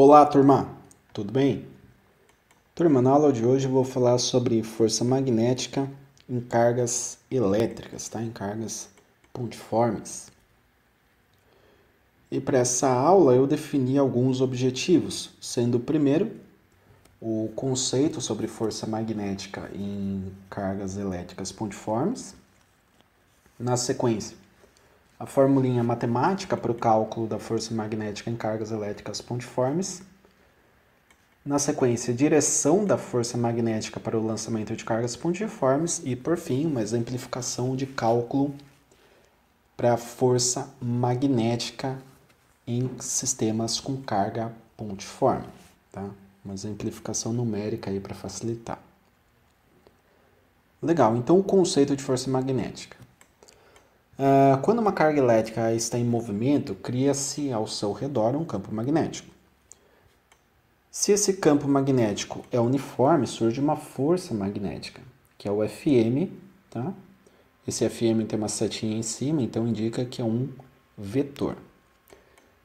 Olá, turma! Tudo bem? Turma, na aula de hoje eu vou falar sobre força magnética em cargas elétricas, tá? Em cargas pontiformes. E para essa aula eu defini alguns objetivos, sendo o primeiro o conceito sobre força magnética em cargas elétricas pontiformes. Na sequência, a formulinha matemática para o cálculo da força magnética em cargas elétricas pontiformes. Na sequência, direção da força magnética para o lançamento de cargas pontiformes e, por fim, uma exemplificação de cálculo para a força magnética em sistemas com carga pontiforme, tá? Uma exemplificação numérica aí para facilitar. Legal, então o conceito de força magnética. Quando uma carga elétrica está em movimento, cria-se ao seu redor um campo magnético. Se esse campo magnético é uniforme, surge uma força magnética, que é o Fm, tá? Esse Fm tem uma setinha em cima, então indica que é um vetor.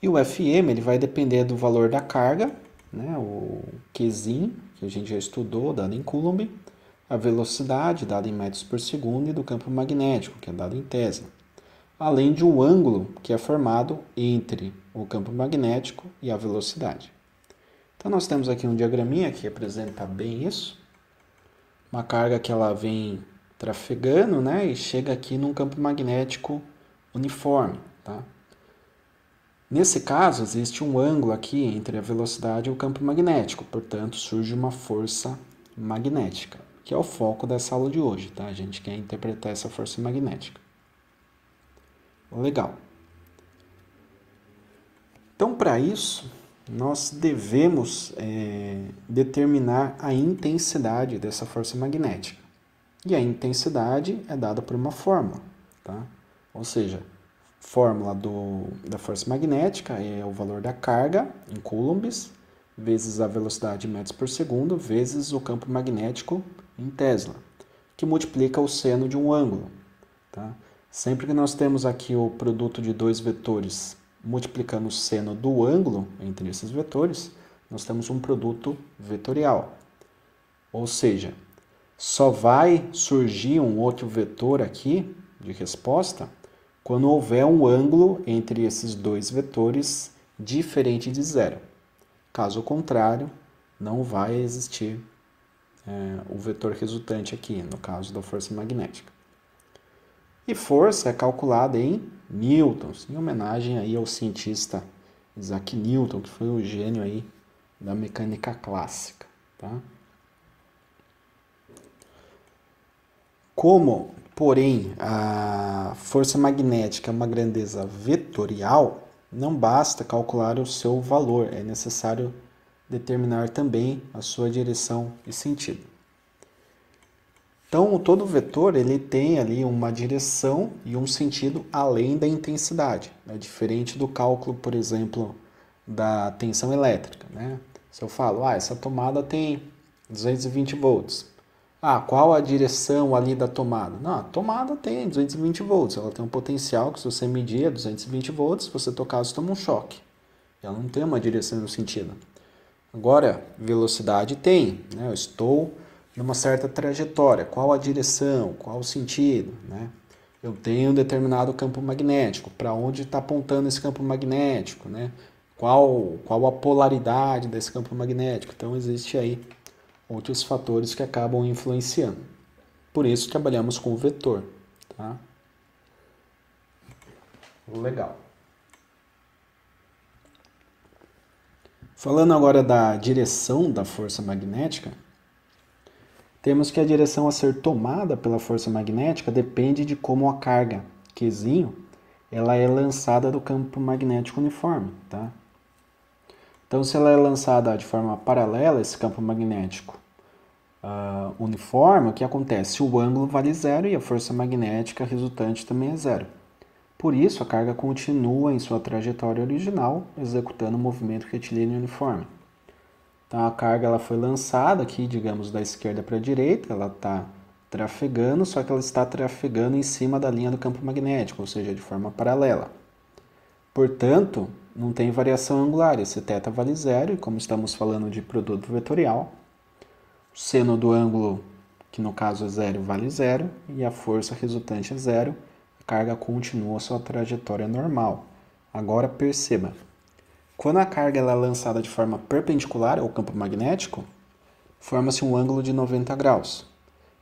E o Fm ele vai depender do valor da carga, né? O Qzinho, que a gente já estudou, dado em Coulomb, a velocidade, dada em metros por segundo, e do campo magnético, que é dado em Tesla. Além de um ângulo que é formado entre o campo magnético e a velocidade. Então, nós temos aqui um diagraminha que representa bem isso. Uma carga que ela vem trafegando, né, e chega aqui num campo magnético uniforme, tá? Nesse caso, existe um ângulo aqui entre a velocidade e o campo magnético, portanto, surge uma força magnética, que é o foco dessa aula de hoje, tá? A gente quer interpretar essa força magnética. Legal. Então, para isso, nós devemos determinar a intensidade dessa força magnética. E a intensidade é dada por uma fórmula, tá? Ou seja, fórmula da força magnética é o valor da carga em coulombs, vezes a velocidade em metros por segundo, vezes o campo magnético em Tesla, que multiplica o seno de um ângulo, tá? Sempre que nós temos aqui o produto de dois vetores multiplicando o seno do ângulo entre esses vetores, nós temos um produto vetorial. Ou seja, só vai surgir um outro vetor aqui de resposta quando houver um ângulo entre esses dois vetores diferente de zero. Caso contrário, não vai existir o vetor resultante aqui, no caso da força magnética. E força é calculada em newtons, em homenagem aí ao cientista Isaac Newton, que foi o gênio aí da mecânica clássica, tá? Como, porém, a força magnética é uma grandeza vetorial, não basta calcular o seu valor, é necessário determinar também a sua direção e sentido. Então, todo vetor ele tem ali uma direção e um sentido além da intensidade. É diferente do cálculo, por exemplo, da tensão elétrica, né? Se eu falo, essa tomada tem 220 volts. Qual a direção ali da tomada? Não, a tomada tem 220 volts. Ela tem um potencial que, se você medir a 220 volts, se você tocar, você toma um choque. Ela não tem uma direção e um sentido. Agora, velocidade tem, né? Eu estou numa certa trajetória, qual a direção, qual o sentido, né? Eu tenho um determinado campo magnético, para onde está apontando esse campo magnético, né? Qual a polaridade desse campo magnético? Então, existe aí outros fatores que acabam influenciando. Por isso, trabalhamos com o vetor, tá? Legal. Falando agora da direção da força magnética, temos que a direção a ser tomada pela força magnética depende de como a carga Qzinho ela é lançada do campo magnético uniforme, tá? Então, se ela é lançada de forma paralela a esse campo magnético uniforme, o que acontece? O ângulo vale zero e a força magnética resultante também é zero. Por isso, a carga continua em sua trajetória original, executando o movimento retilíneo uniforme. Então, a carga ela foi lançada aqui, digamos, da esquerda para a direita, ela está trafegando, só que ela está trafegando em cima da linha do campo magnético, ou seja, de forma paralela. Portanto, não tem variação angular, esse θ vale zero, e como estamos falando de produto vetorial, o seno do ângulo, que no caso é zero, vale zero, e a força resultante é zero, a carga continua sua trajetória normal. Agora perceba, quando a carga ela é lançada de forma perpendicular ao campo magnético, forma-se um ângulo de 90 graus,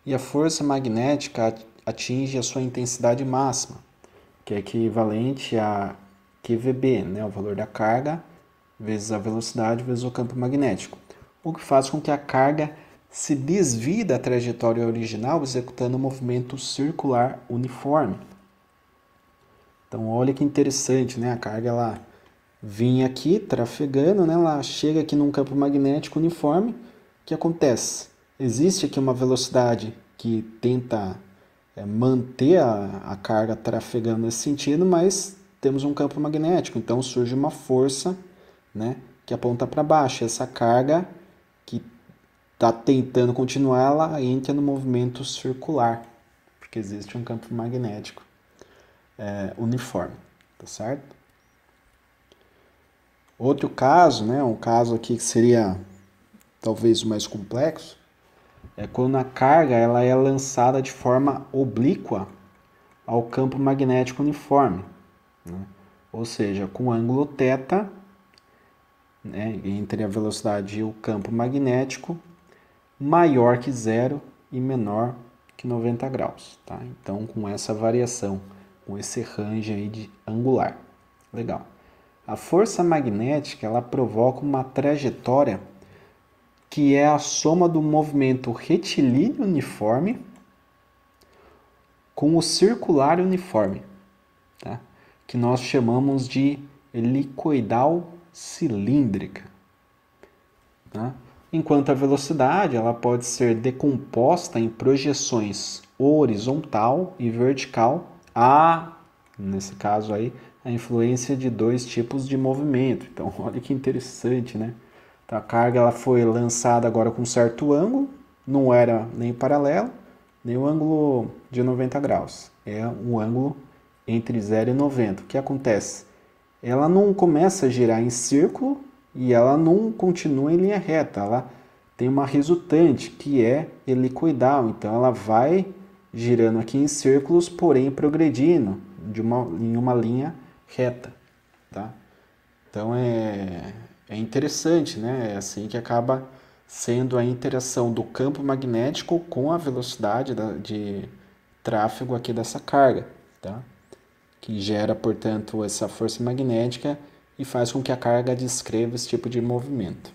e a força magnética atinge a sua intensidade máxima, que é equivalente a QVB, né, o valor da carga, vezes a velocidade, vezes o campo magnético, o que faz com que a carga se desvie da trajetória original, executando um movimento circular uniforme. Então, olha que interessante, né? A carga ela vinha aqui trafegando, né? Ela chega aqui num campo magnético uniforme. O que acontece? Existe aqui uma velocidade que tenta manter a carga trafegando nesse sentido, mas temos um campo magnético, então surge uma força, né, que aponta para baixo. Essa carga que está tentando continuar, ela entra no movimento circular, porque existe um campo magnético uniforme, tá certo? Outro caso, né, um caso aqui que seria talvez o mais complexo, é quando a carga ela é lançada de forma oblíqua ao campo magnético uniforme, né? Ou seja, com ângulo θ, né, entre a velocidade e o campo magnético, maior que zero e menor que 90 graus. Tá? Então, com essa variação, com esse range aí de angular. Legal. A força magnética ela provoca uma trajetória que é a soma do movimento retilíneo uniforme com o circular uniforme, tá? Que nós chamamos de helicoidal cilíndrica. Tá? Enquanto a velocidade ela pode ser decomposta em projeções horizontal e vertical, nesse caso aí, a influência de dois tipos de movimento. Então, olha que interessante, né? Então, a carga ela foi lançada agora com um certo ângulo, não era nem paralelo, nem um ângulo de 90 graus. É um ângulo entre 0 e 90. O que acontece? Ela não começa a girar em círculo e ela não continua em linha reta. Ela tem uma resultante que é helicoidal. Então, ela vai girando aqui em círculos, porém progredindo em uma linha reta. Tá? Então, é interessante, né? É assim que acaba sendo a interação do campo magnético com a velocidade de tráfego aqui dessa carga, tá? Que gera, portanto, essa força magnética e faz com que a carga descreva esse tipo de movimento.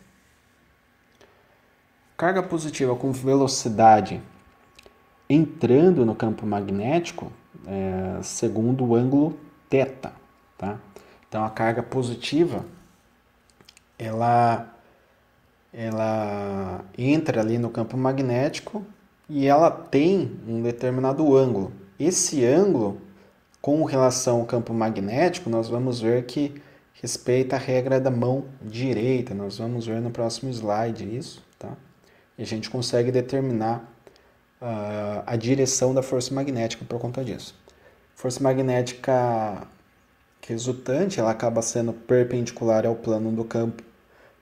Carga positiva com velocidade entrando no campo magnético, segundo o ângulo θ, tá? Então, a carga positiva ela entra ali no campo magnético e ela tem um determinado ângulo. Esse ângulo, com relação ao campo magnético, nós vamos ver que respeita a regra da mão direita. Nós vamos ver no próximo slide isso, tá? E a gente consegue determinar a direção da força magnética por conta disso. Força magnética resultante, ela acaba sendo perpendicular ao plano do campo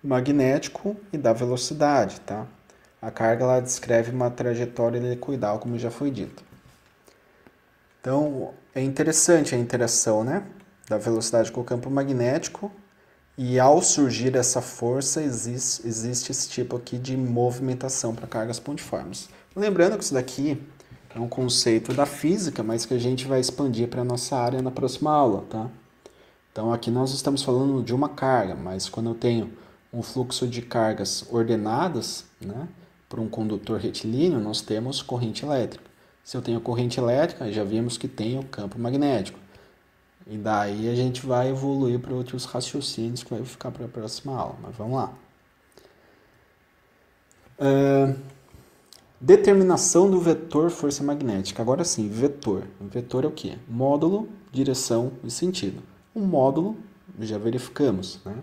magnético e da velocidade, tá? A carga ela descreve uma trajetória helicoidal, como já foi dito. Então, é interessante a interação, né, da velocidade com o campo magnético e ao surgir essa força existe esse tipo aqui de movimentação para cargas pontiformes. Lembrando que isso daqui é um conceito da física, mas que a gente vai expandir para a nossa área na próxima aula, tá? Então, aqui nós estamos falando de uma carga, mas quando eu tenho um fluxo de cargas ordenadas, né, por um condutor retilíneo, nós temos corrente elétrica. Se eu tenho corrente elétrica, já vimos que tem o campo magnético. E daí a gente vai evoluir para outros raciocínios que vai ficar para a próxima aula. Mas vamos lá. Determinação do vetor força magnética. Agora sim, vetor. Vetor é o quê? Módulo, direção e sentido. O módulo, já verificamos, né?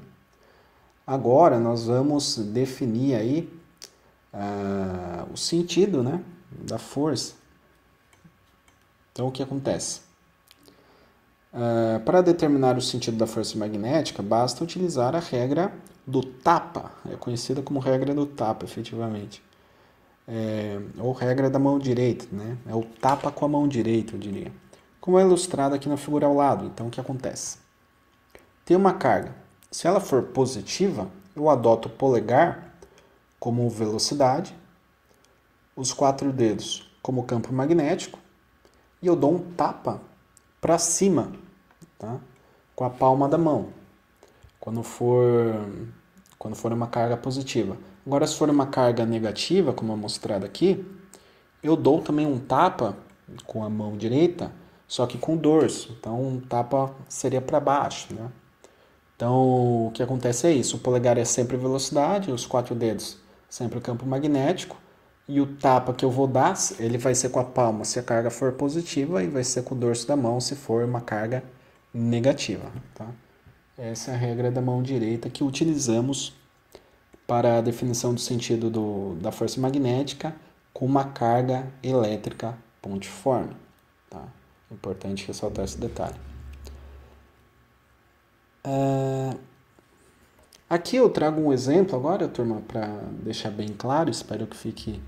Agora nós vamos definir aí o sentido, né, da força. Então o que acontece? Para determinar o sentido da força magnética, basta utilizar a regra do tapa. É conhecida como regra do tapa, efetivamente. Ou regra da mão direita, né? É o tapa com a mão direita, eu diria. Como é ilustrado aqui na figura ao lado. Então, o que acontece? Tem uma carga. Se ela for positiva, eu adoto o polegar como velocidade, os 4 dedos como campo magnético, e eu dou um tapa para cima, tá? Com a palma da mão, quando for uma carga positiva. Agora, se for uma carga negativa, como é mostrado aqui, eu dou também um tapa com a mão direita, só que com o dorso. Então, um tapa seria para baixo, né? Então, o que acontece é isso. O polegar é sempre velocidade, os 4 dedos sempre o campo magnético, e o tapa que eu vou dar, ele vai ser com a palma se a carga for positiva e vai ser com o dorso da mão se for uma carga negativa, tá? Essa é a regra da mão direita que utilizamos para a definição do sentido da força magnética com uma carga elétrica pontiforme, tá? É importante ressaltar esse detalhe. Aqui eu trago um exemplo agora, turma, para deixar bem claro, espero que fique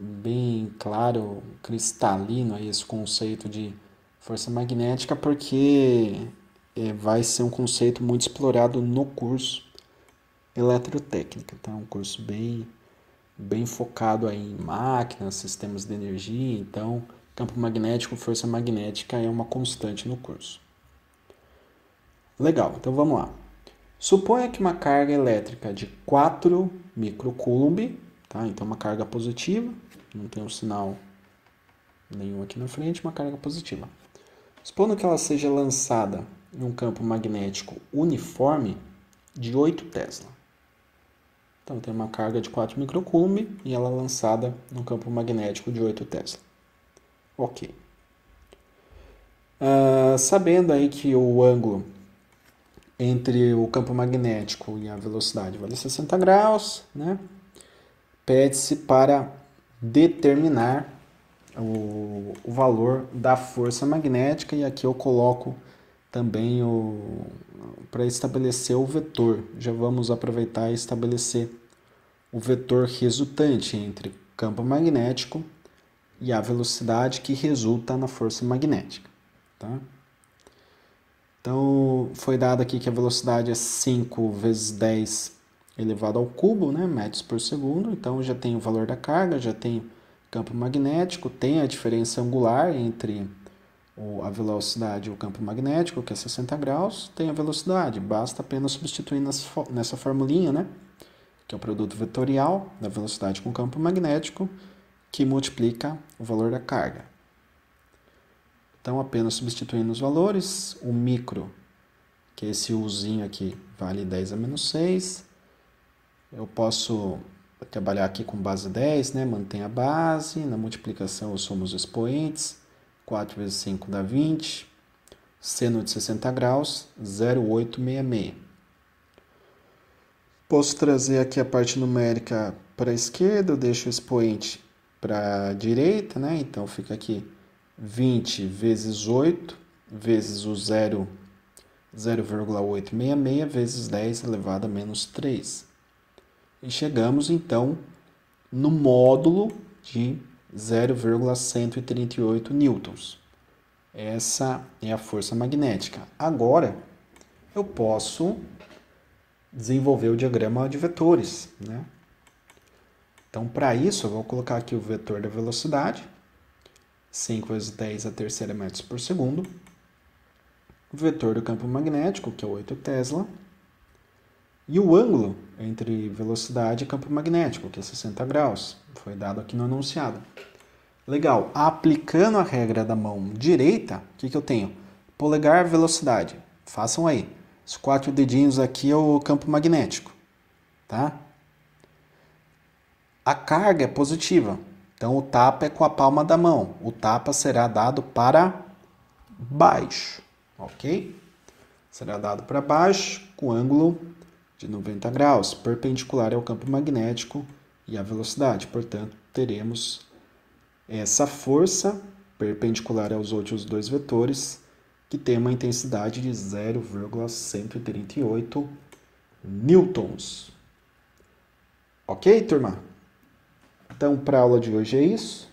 bem claro, cristalino aí esse conceito de força magnética, porque vai ser um conceito muito explorado no curso eletrotécnica, tá? Um curso bem focado aí em máquinas, sistemas de energia, então campo magnético, força magnética é uma constante no curso. Legal, então vamos lá. Suponha que uma carga elétrica de 4 microcoulomb, tá? Então uma carga positiva, não tem um sinal nenhum aqui na frente, uma carga positiva. Supondo que ela seja lançada em um campo magnético uniforme de 8 Tesla. Então tem uma carga de 4 microcoulomb e ela é lançada num campo magnético de 8 Tesla. Ok. Sabendo aí que o ângulo entre o campo magnético e a velocidade vale 60 graus, né? Pede-se para determinar o valor da força magnética, e aqui eu coloco também para estabelecer o vetor. Já vamos aproveitar e estabelecer o vetor resultante entre campo magnético e a velocidade que resulta na força magnética, tá? Então, foi dado aqui que a velocidade é 5 vezes 10 elevado ao cubo, né, metros por segundo. Então, já tem o valor da carga, já tem campo magnético, tem a diferença angular entre a velocidade e o campo magnético, que é 60 graus, tem a velocidade. Basta apenas substituir nessa formulinha, né, que é o produto vetorial da velocidade com o campo magnético, que multiplica o valor da carga. Então, apenas substituindo os valores, o micro, que é esse Uzinho aqui, vale 10 a menos 6. Eu posso trabalhar aqui com base 10, né? Mantém a base. Na multiplicação, eu somo os expoentes. 4 vezes 5 dá 20. Seno de 60 graus, 0,866. Posso trazer aqui a parte numérica para a esquerda, eu deixo o expoente para a direita, né? Então, fica aqui 20 vezes 8 vezes o 0,866 vezes 10 elevado a menos 3. E chegamos, então, no módulo de 0,138 newtons. Essa é a força magnética. Agora, eu posso desenvolver o diagrama de vetores, né? Então, para isso, eu vou colocar aqui o vetor da velocidade, 5 vezes 10 a terceira metros por segundo. O vetor do campo magnético, que é 8 Tesla. E o ângulo entre velocidade e campo magnético, que é 60 graus. Foi dado aqui no enunciado. Legal. Aplicando a regra da mão direita, o que eu tenho? Polegar, velocidade. Façam aí. Os 4 dedinhos aqui é o campo magnético, tá? A carga é positiva. Então, o tapa é com a palma da mão. O tapa será dado para baixo, ok? Será dado para baixo com ângulo de 90 graus, perpendicular ao campo magnético e à velocidade. Portanto, teremos essa força perpendicular aos outros dois vetores que tem uma intensidade de 0,138 newtons. Ok, turma? Então, para a aula de hoje é isso.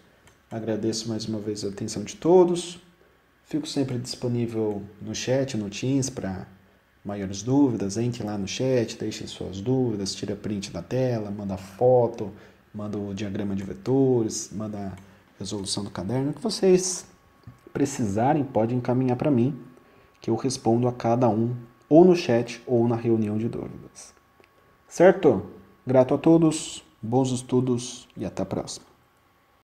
Agradeço mais uma vez a atenção de todos. Fico sempre disponível no chat, no Teams, para maiores dúvidas. Entre lá no chat, deixem suas dúvidas, tira print da tela, manda foto, manda o diagrama de vetores, manda a resolução do caderno. O que vocês precisarem, podem encaminhar para mim, que eu respondo a cada um, ou no chat ou na reunião de dúvidas. Certo? Grato a todos, bons estudos e até a próxima.